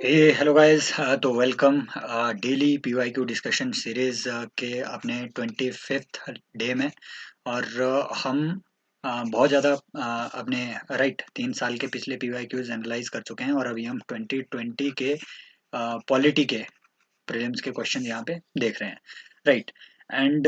Hello guys. तो welcome daily PYQ discussion series के अपने 25th डे में। और हम बहुत ज़्यादा अपने राइट 3 साल के पिछले पीवाईक्यूज एनालाइज कर चुके हैं और अभी हम 2020 के पॉलिटी के प्रीलिम्स के क्वेश्चन यहाँ पे देख रहे हैं, राइट। एंड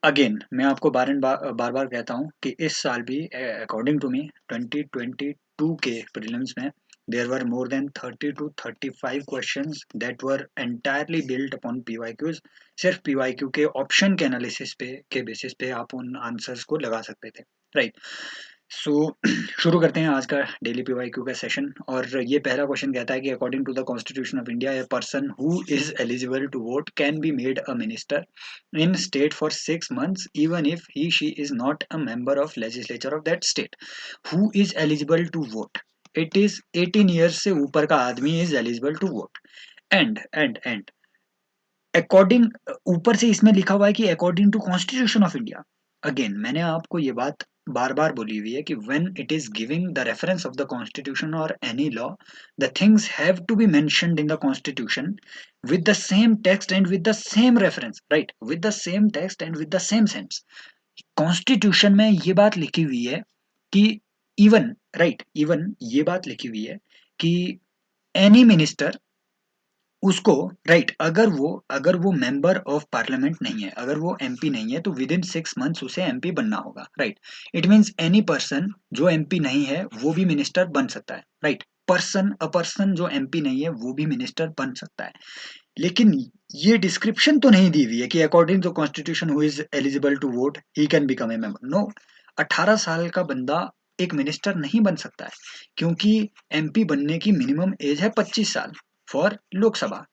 अगेन मैं आपको बार बार कहता हूँ कि इस साल भी अकॉर्डिंग टू मी 2022 के प्रीलिम्स में there were more than 30 to 35 questions that were entirely built upon PYQs। सिर्फ PYQ के ऑप्शन के एनालिसिस पे के बेसिस पे आप उन आंसर्स को लगा सकते थे, राइट। सो शुरू करते हैं आज का डेली पीवाईक्यू का सेशन। और ये पहला क्वेश्चन कहता है कि according to the constitution of India a person who is eligible to vote can be made a minister in state for 6 months even if he she is not a member of legislature of that state. Who is eligible to vote? It is 18 years से ऊपर का आदमी is eligible to vote. And according, ऊपर से इसमें लिखा हुआ है कि according to constitution of India. Again मैंने आपको ये बात बार बार बोली हुई है कि when it is giving the reference of the constitution और any law, the things have to be mentioned in the constitution with the same text and with the same reference, right, with the same text and with the same sense. Constitution में ये बात लिखी हुई है कि even, right, even ये बात लिखी हुई है कि एनी मिनिस्टर उसको, राइट, अगर वो मेंबर ऑफ पार्लियामेंट नहीं है, अगर वो एमपी नहीं है, तो विद इन 6 मंथ्स उसे एमपी बनना होगा, right. It means any person जो एमपी नहीं है वो भी मिनिस्टर बन सकता है, राइट। पर्सन जो एमपी नहीं है वो भी मिनिस्टर बन सकता है। लेकिन ये डिस्क्रिप्शन तो नहीं दी हुई है कि according to constitution who is eligible to vote he can become a member. No, 18 साल का बंदा एक मिनिस्टर नहीं बन सकता है, क्योंकि एमपी बनने की मिनिमम एज है 25 साल फॉर लोकसभा,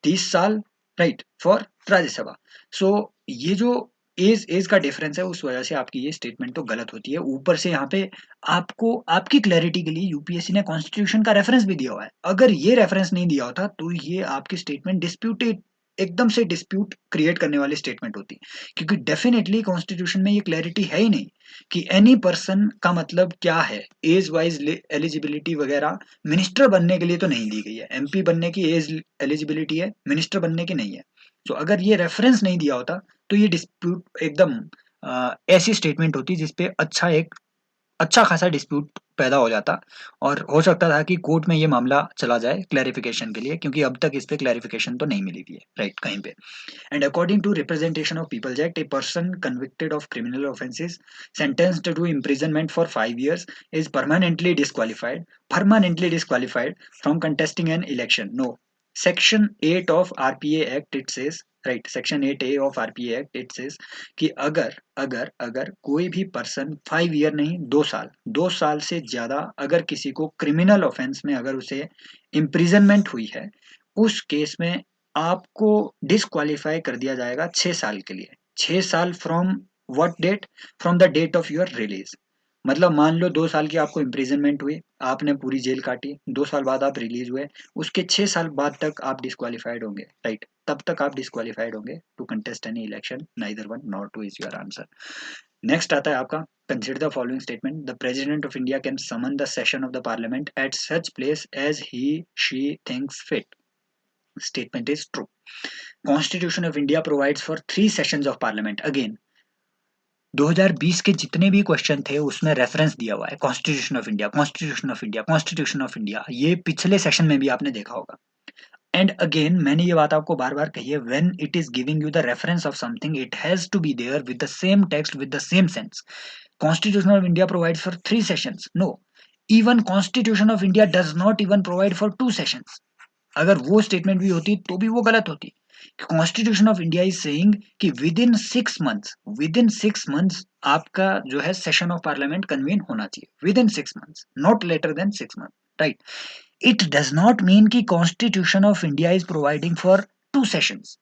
30 साल, राइट, फॉर राज्यसभा। सो ये जो एज का डिफरेंस है, उस वजह से आपकी ये स्टेटमेंट तो गलत होती है। ऊपर से यहाँ पे आपको आपकी क्लैरिटी के लिए यूपीएससी ने कॉन्स्टिट्यूशन का रेफरेंस भी दिया हुआ है। अगर ये रेफरेंस नहीं दिया होता तो ये आपकी स्टेटमेंट डिस्प्यूटेड, एकदम से डिस्प्यूट क्रिएट करने वाली स्टेटमेंट होती, क्योंकि डेफिनेटली कॉन्स्टिट्यूशन में ये क्लैरिटी है ही नहीं कि एनी पर्सन का मतलब क्या है, एज वाइज एलिजिबिलिटी वगैरह मिनिस्टर बनने के लिए तो नहीं दी गई है। एमपी बनने की एज एलिजिबिलिटी है, मिनिस्टर बनने की नहीं है। तो अगर ये रेफरेंस नहीं दिया होता तो ये डिस्प्यूट एकदम ऐसी स्टेटमेंट होती जिसपे अच्छा खासा डिस्प्यूट पैदा हो जाता, और हो सकता था कि कोर्ट में ये मामला चला जाए क्लैरिफिकेशन के लिए, क्योंकि अब तक इस पे क्लैरिफिकेशन तो नहीं मिली हुई है, राइट, कहीं पे। And according to representation of people's act, a person convicted of criminal offences sentenced to imprisonment for 5 years is permanently disqualified from contesting an election. No, section 8 of RPA Act it says, right, section 8A of RPA Act it says कि अगर अगर अगर कोई भी person 5 year नहीं, 2 साल, 2 साल से ज्यादा अगर किसी को क्रिमिनल ऑफेंस में अगर उसे इम्प्रिजनमेंट हुई है, उस केस में आपको डिस्क्वालीफाई कर दिया जाएगा 6 साल के लिए। 6 साल from what date? From the date of your release. मतलब मान लो 2 साल की आपको इम्प्रिजनमेंट हुई, आपने पूरी जेल काटी, 2 साल बाद आप रिलीज हुए, उसके 6 साल बाद तक आप डिस्क्वालीफाइड होंगे, राइट, तब तक आप डिस्क्वालीफाइड होंगे to contest any election, neither one nor two is your answer. Next आता है आपका, consider the following statement, the president of India can summon the session of the parliament at such place as he she thinks fit. Statement is true. Constitution of India provides for 3 sessions of parliament. Again 2020 के जितने भी question थे उसमें reference दिया हुआ है constitution of India, constitution of India, constitution of India. ये पिछले सेशन में भी आपने देखा होगा। एंड अगेन मैंने ये बात आपको बार बार कही है, when it is giving you the reference of something it has to be there with the same text with the same sense. Constitution of India provides for 3 sessions. No, even constitution of India does not even provide for 2 sessions. अगर वो statement भी होती तो भी वो गलत होती। Constitution of India is saying कि विद इन 6 मंथ्स आपका जो है सेशन ऑफ पार्लियामेंट कन्वीन होना चाहिए, within 6 months, not later than 6 month, right. It does not mean कि constitution of India is providing for 2 sessions,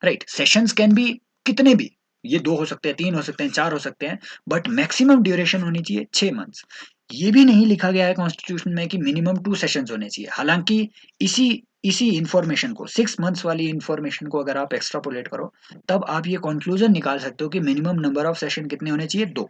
right. Sessions can be कितने भी, ये 2 हो सकते हैं, 3 हो सकते हैं, 4 हो सकते हैं, बट मैक्सिमम ड्यूरेशन होनी चाहिए 6 मंथ्स। ये भी नहीं लिखा गया है कॉन्स्टिट्यूशन में कि मिनिमम 2 सेशंस होने चाहिए। हालांकि इसी इसी इंफॉर्मेशन को, 6 मंथ्स वाली इंफॉर्मेशन को अगर आप एक्स्ट्रापोलेट करो, तब आप ये कंक्लूजन निकाल सकते हो कि मिनिमम नंबर ऑफ सेशन कितने होने चाहिए? 2।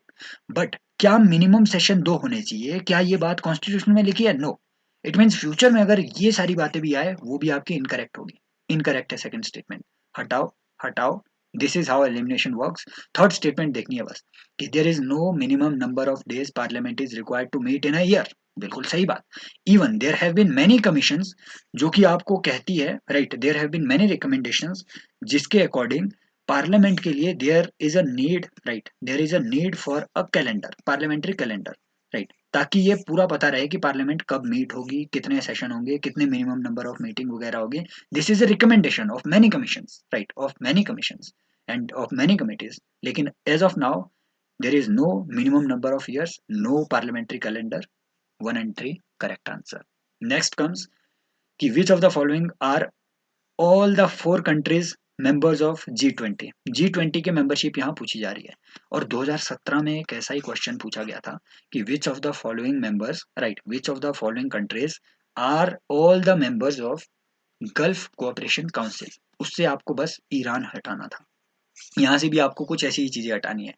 बट क्या मिनिमम सेशन 2 होने चाहिए, क्या ये बात कॉन्स्टिट्यूशन में लिखी है? नो। इट मीन्स फ्यूचर में अगर ये सारी बातें भी आए वो भी आपकी इनकरेक्ट होगी, इनकरेक्ट है सेकंड स्टेटमेंट, हटाओ हटाओ। This is how elimination works. Third statement देखनी है बस कि there is no minimum number of days parliament is required to meet in a year. बिल्कुल सही बात। Even there have been many commissions जो कि आपको कहती है, right, there have been many recommendations जिसके अकॉर्डिंग पार्लियामेंट के लिए there is a need, right, there is a need for a calendar, parliamentary calendar, right, ताकि ये पूरा पता रहे कि पार्लियामेंट कब मीट होगी, कितने सेशन होंगे, कितने मिनिमम नंबर ऑफ मीटिंग वगैरह होगी। This is a recommendation of many commissions, right, of many commissions and of many committees. लेकिन as of now there is no minimum number of years, no parliamentary calendar. 1 and 3 correct answer. Next comes कि which of the following are all the 4 countries members of G20। G20 के membership यहाँ पूछी जा रही है और 2017 में एक ऐसा ही क्वेश्चन पूछा गया था कि which of the following members, right, which of the following countries are all the members of gulf cooperation council. उससे आपको बस ईरान हटाना था। यहाँ से भी आपको कुछ ऐसी ही चीजें हटानी है।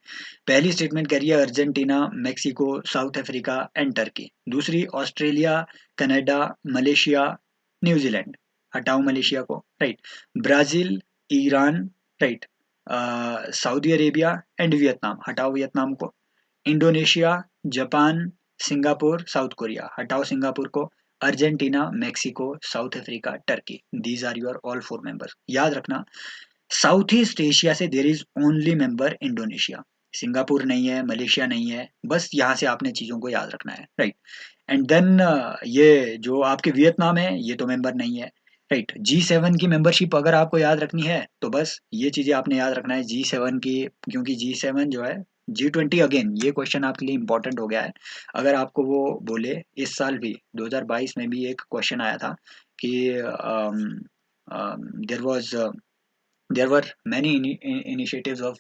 पहली स्टेटमेंट कह रही है Argentina, Mexico, South Africa and Turkey. दूसरी ऑस्ट्रेलिया, कनाडा, मलेशिया, न्यूजीलैंड। हटाओ मलेशिया को, right. Brazil, Iran, right, Saudi Arabia and Vietnam. हटाओ वियतनाम को। Indonesia, Japan, Singapore, South Korea. हटाओ सिंगापुर को। Argentina, Mexico, South Africa, Turkey. These are your all 4 members. याद रखना South East Asia से there is only member Indonesia. Singapore नहीं है, Malaysia नहीं है, बस यहाँ से आपने चीजों को याद रखना है, राइट। एंड देन ये जो आपके वियतनाम है ये तो मेंबर नहीं है, राइट। G7 की मेंबरशिप अगर आपको याद रखनी है तो बस ये चीजें आपने याद रखना है G7 की, क्योंकि G7 जो है G20 अगेन ये क्वेश्चन आपके लिए इंपॉर्टेंट हो गया है। अगर आपको वो बोले, इस साल भी 2022 में भी एक क्वेश्चन आया था कि there was there were many initiatives of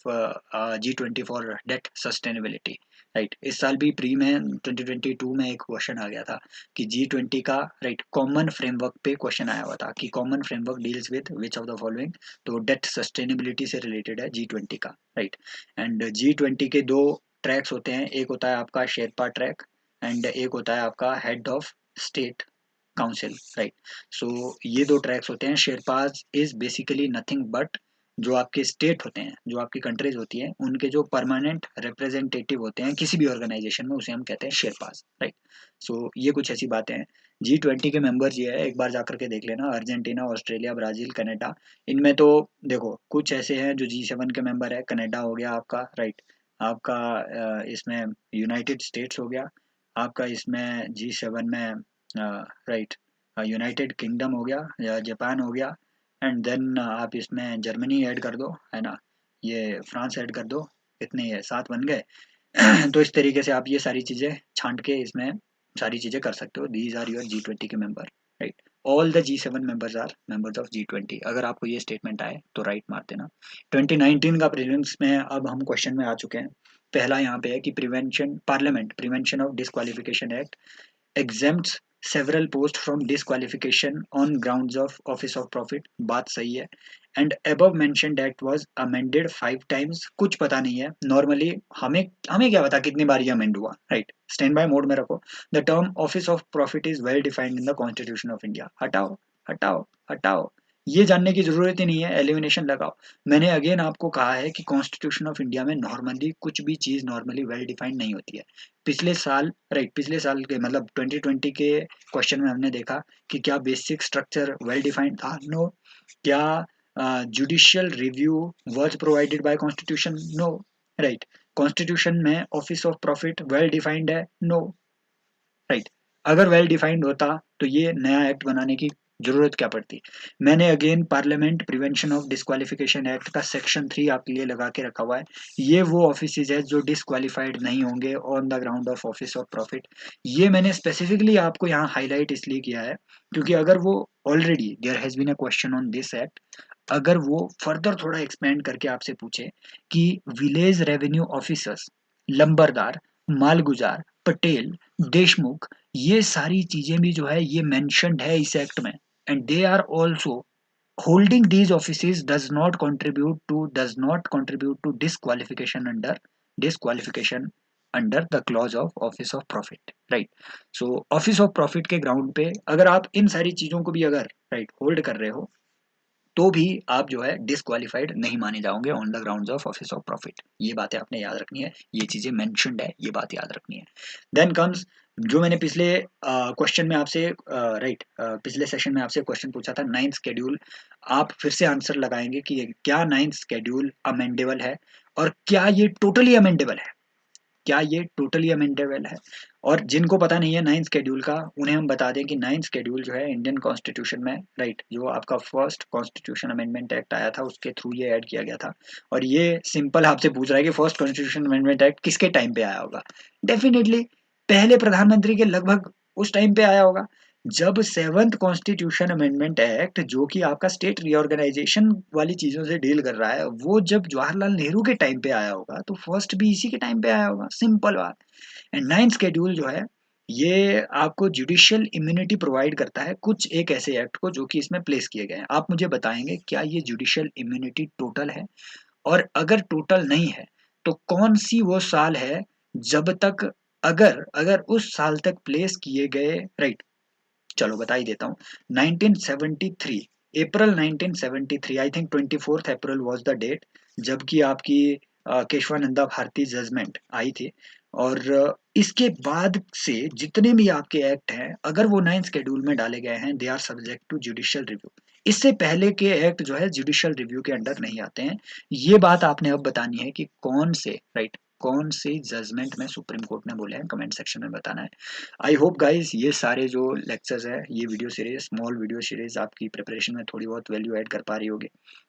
G20 for debt sustainability, right. इस साल भी प्री में 2022 में एक क्वेश्चन आ गया था कि G20 का, राइट, कॉमन फ्रेमवर्क पे क्वेश्चन आया हुआ था कि common framework deals with which of the following. तो डेट सस्टेनेबिलिटी से रिलेटेड है G20 का, राइट। एंड G20 के दो ट्रैक्स होते हैं, एक होता है आपका शेरपा ट्रैक एंड एक होता है आपका head of state council, right. So ये दो ट्रैक्स होते हैं। Sherpas is basically nothing but जो आपके स्टेट होते हैं, जो आपकी कंट्रीज होती हैं, उनके जो परमानेंट रिप्रेजेंटेटिव होते हैं किसी भी ऑर्गेनाइजेशन में, उसे हम कहते हैं शेरपाज, राइट। सो ये कुछ ऐसी बातें हैं। G20 के मेंबर्स ये है, एक बार जाकर के देख लेना, अर्जेंटीना, ऑस्ट्रेलिया, ब्राजील, कनाडा। इनमें तो देखो कुछ ऐसे हैं जो G7 के मेंबर है। कनाडा हो गया आपका, राइट, आपका इसमें यूनाइटेड स्टेट्स हो गया आपका, इसमें G7 में, राइट, यूनाइटेड किंगडम हो गया या जापान हो गया एंड देन आप इसमें जर्मनी ऐड कर दो, है ना, ये फ्रांस ऐड कर दो। कितने ये 7 बन गए। तो इस तरीके से आप ये सारी चीज़ें छांट के इसमें सारी चीज़ें कर सकते हो। दीज आर योर G20 के member, right. All the G7 members are members of G20। अगर आपको ये स्टेटमेंट आए तो राइट मार देना। 2019 का प्रीलिम्स में अब हम क्वेश्चन में आ चुके हैं। पहला यहाँ पे है कि prevention parliament prevention of disqualification act exempts several posts from disqualification on grounds of office of profit। बात सही है। And above mentioned act was amended 5 times। कुछ पता नहीं है नॉर्मली, हमें हमें क्या पता कितनी बार ये अमेंड हुआ, राइट। स्टैंड बाय मोड में रखो। The term office of profit is well defined in the constitution of India. हटाओ हटाओ हटाओ। ये जानने की जरूरत ही नहीं है, एलिमिनेशन लगाओ। मैंने अगेन आपको कहा है कि कॉन्स्टिट्यूशन ऑफ इंडिया में नॉर्मली कुछ भी चीज नॉर्मली वेल डिफाइंड नहीं होती है। पिछले साल, राइट, पिछले साल के मतलब 2020 के क्वेश्चन में हमने देखा कि क्या बेसिक स्ट्रक्चर वेल डिफाइंड था, नो। क्या judicial review was provided by constitution, no, right. Constitution में office of profit well defined है, नो, राइट। अगर वेल डिफाइंड होता तो ये नया एक्ट बनाने की जरूरत क्या पड़ती। मैंने again parliament prevention of disqualification act का सेक्शन 3 आपके लिए लगा के रखा हुआ है। ये वो ऑफिस है जो डिस्क्वालिफाइड नहीं होंगे on the ground of office of profit. ये मैंने स्पेसिफिकली आपको यहाँ हाईलाइट इसलिए किया है क्योंकि अगर वो already there has been a question on this act, अगर वो फर्दर थोड़ा एक्सपेंड करके आपसे पूछे कि विलेज रेवेन्यू ऑफिसर्स, लंबरदार, मालगुजार, पटेल, देशमुख, ये सारी चीजें भी जो है ये मेंशन्ड है इस एक्ट में। And they are also holding these offices does not contribute to disqualification under disqualification under the clause of office of profit, right. So office of profit के ग्राउंड पे अगर आप इन सारी चीज़ों को भी अगर राइट होल्ड कर रहे हो तो भी आप जो है डिसक्वालीफाइड नहीं माने जाओगे on the grounds of office of profit. ये बातें आपने याद रखनी है, ये चीज़ें मेंशन्ड है, ये बात याद रखनी है। देन कम्स जो मैंने पिछले क्वेश्चन में आपसे राइट पिछले सेशन में आपसे क्वेश्चन पूछा था, नाइन्थ शेड्यूल। आप फिर से आंसर लगाएंगे कि क्या नाइन्थ शेड्यूल अमेंडेबल है और क्या ये टोटली अमेंडेबल है, क्या ये टोटली अमेंडेबल है। और जिनको पता नहीं है नाइन्थ शेड्यूल का, उन्हें हम बता दें कि नाइन्थ शेड्यूल जो है इंडियन कॉन्स्टिट्यूशन में राइट जो आपका फर्स्ट कॉन्स्टिट्यूशन अमेंडमेंट एक्ट आया था उसके थ्रू ये ऐड किया गया था। और ये सिंपल आपसे पूछ रहा है कि फर्स्ट कॉन्स्टिट्यूशन अमेंडमेंट एक्ट किसके टाइम पे आया होगा। डेफिनेटली पहले प्रधानमंत्री के लगभग उस टाइम पे आया होगा जब सेवंथ कॉन्स्टिट्यूशन अमेंडमेंट एक्ट जो कि आपका स्टेट रीऑर्गेनाइजेशन वाली चीजों से डील कर रहा है, वो जब जवाहरलाल नेहरू के टाइम पे आया होगा तो फर्स्ट भी इसी के टाइम पे आया होगा, सिंपल बात। एंड नाइन्थ शेड्यूल जो है ये आपको जुडिशियल इम्यूनिटी प्रोवाइड करता है कुछ एक ऐसे एक्ट को जो कि इसमें प्लेस किए गए हैं। आप मुझे बताएंगे क्या ये जुडिशियल इम्यूनिटी टोटल है, और अगर टोटल नहीं है तो कौन सी वो साल है जब तक, अगर अगर उस साल तक प्लेस किए गए राइट, चलो बता ही देता हूँ। 1973 April 1973 I think 24 April was the date जबकि आपकी केशवानंदा भारती जजमेंट आई थी। और इसके बाद से जितने भी आपके एक्ट हैं अगर वो नाइन्थ शेड्यूल में डाले गए हैं they are subject to judicial review. इससे पहले के एक्ट जो है जुडिशियल रिव्यू के अंडर नहीं आते हैं। ये बात आपने अब बतानी है कि कौन से राइट कौन से जजमेंट में सुप्रीम कोर्ट ने बोले हैं, कमेंट सेक्शन में बताना है। आई होप गाइस ये सारे जो लेक्चर्स है, ये video series small video series आपकी प्रिपरेशन में थोड़ी बहुत वैल्यू ऐड कर पा रही होगी।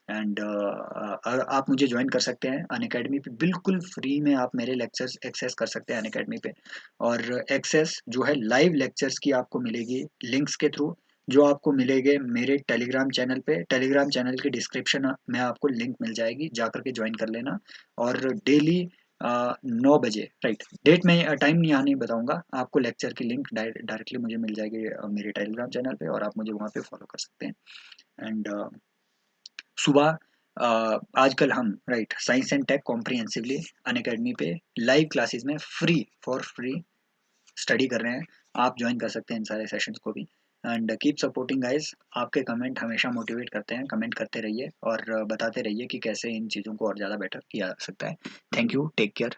एंड आप मुझे ज्वाइन कर सकते हैं अनअकैडमी पे, बिल्कुल फ्री में आप मेरे लेक्चर्स एक्सेस कर सकते हैं अनअकैडमी पे। और एक्सेस जो है लाइव लेक्चर्स की आपको मिलेगी लिंक्स के थ्रू, जो आपको मिलेंगे मेरे टेलीग्राम चैनल पे। टेलीग्राम चैनल की डिस्क्रिप्शन में आपको लिंक मिल जाएगी, जा करके ज्वाइन कर लेना। और डेली 9 बजे राइट, डेट में टाइम नहीं आने बताऊंगा आपको, लेक्चर की लिंक डायरेक्टली मुझे मिल जाएगी मेरे टेलीग्राम चैनल पे, और आप मुझे वहाँ पे फॉलो कर सकते हैं। एंड सुबह आजकल हम right science and tech comprehensively Unacademy पे लाइव क्लासेस में फ्री फॉर फ्री स्टडी कर रहे हैं। आप ज्वाइन कर सकते हैं इन सारे सेशंस को भी। एंड कीप सपोर्टिंग गाइस, आपके कमेंट हमेशा मोटिवेट करते हैं, कमेंट करते रहिए और बताते रहिए कि कैसे इन चीज़ों को और ज़्यादा बेटर किया जा सकता है। Thank you, take care.